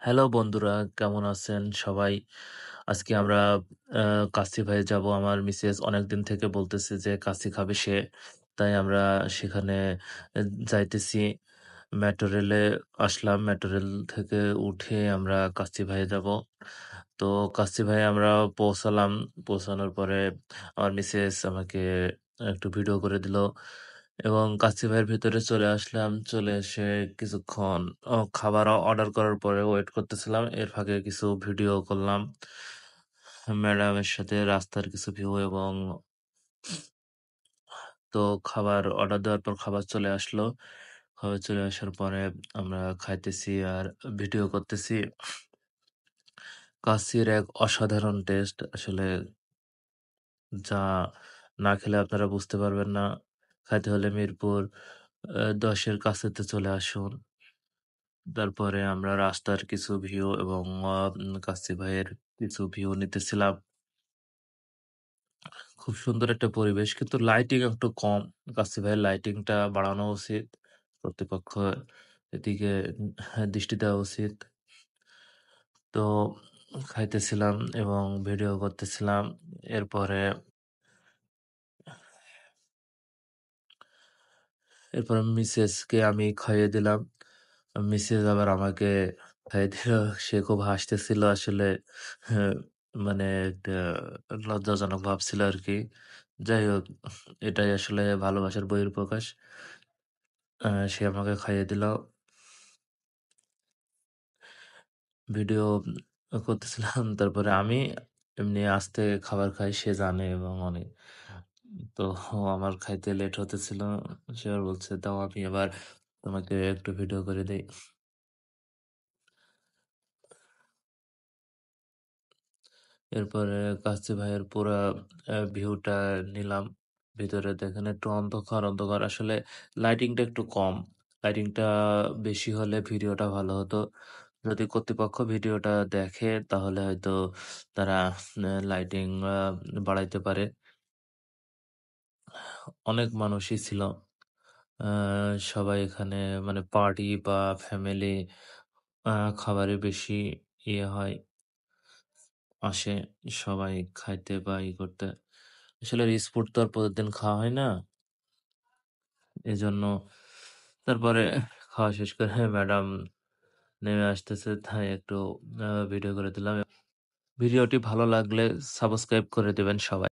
Hello বন্ধুরা, কেমন আছেন সবাই? আজকে আমরা আ কাচ্চি ভাইয়ে যাবো। আমার মিসেস অনেকদিন থেকে বলতেছে যে কাচ্চি খাবে সে। তাই আমরা সেখানে এ যাইতেছি। মেট্রো রেলে আসলাম। মেট্রো রেল থেকে উঠে আমরা কাচ্চি ভাইয়ে যাবো। তো কাচ্চি ভাইয়ে আমরা পৌঁছালাম। পৌঁছানোর পরে আমার মিসেস আমাকে একটু ভিডিও করে দিল এবং কাচ্চি ভাইয়ের ভেতরে চলে আসলাম। চলে এসে কিছুক্ষণ খাবার অর্ডার করার পরে ওয়েট করতেছিলাম। এর ফাঁকে কিছু ভিডিও করলাম। ম্যাডামের সাথে রাস্তার কিছু ভিউ এবং তো খাবার অর্ডার দেওয়ার পর খাবার চলে আসলো। খাবার চলে আসার পরে আমরা খাইতেছি আর ভিডিও করতেছি। কাচ্চির এক অসাধারণ টেস্ট আসলে যা না খেলে আপনারা বুঝতে পারবেন না। খাইতে হলে মিরপুর ১০ এর কাছেতে চলে আসুন। তারপরে আমরা রাস্তার কিছু ভিউ এবং কাচ্চি ভাইয়ের কিছু ভিউ নিতেছিলাম। খুব সুন্দর একটা পরিবেশ। কিন্তু লাইটিং একটু কম। কাচ্চি ভাইয়ের লাইটিংটা বাড়ানো উচিত। কর্তৃপক্ষ এদিকে দৃষ্টি দেওয়া উচিত। তো খাইতেছিলাম এবং ভিডিও করতেছিলাম। এরপরে এরপরে মিসেসকে আমি খাইয়ে দিলাম। মিসেস আবার আমাকে খাইয়ে দিল। সে খুব হাসতেছিল আসলে। হ্যাঁ, মানে একটা লজ্জাজনক ভাব ছিল আরকি। যাই হোক, এটাই আসলে ভালোবাসার বহিঃপ্রকাশ। সে আমাকে খাইয়ে দিল। ভিডিও করতেছিলাম। তারপরে আমি এমনি আস্তে খাবার খাই সে জানে এবং অনেক তো আমার খাইতে লেট হতেছিল। সে আবার বলছে, "দাও আমি এবার তোমাকে একটু ভিডিও করে দেই।" এরপরে কাচ্চি ভাইয়ের পুরা ভিউটা নিলাম। ভিতরে দেখেন একটু অন্ধকার, অন্ধকার। আসলে লাইটিংটা একটু কম। লাইটিংটা বেশি হলে ভিডিওটা ভালো হতো। যদি কর্তৃপক্ষ ভিডিওটা দেখে তাহলে হয়তো তারা লাইটিং বাড়াইতে পারে। অনেক মানুষই ছিল। আ সবাই এখানে মানে পার্টি বা ফ্যামিলি আ খাবারে বেশি ইয়ে হয়, আসে সবাই খাইতে বা করতে। আসলে ফুড তো আর প্রতিদিন খাওয়া হয় না। এজন্য তারপরে খাওয়া শেষ করে ম্যাডাম নেমে আসতেছে তাই একটু ভিডিও করে দিলাম। ভিডিওটি ভালো লাগলে সাবস্ক্রাইব করে দিবেন সবাই।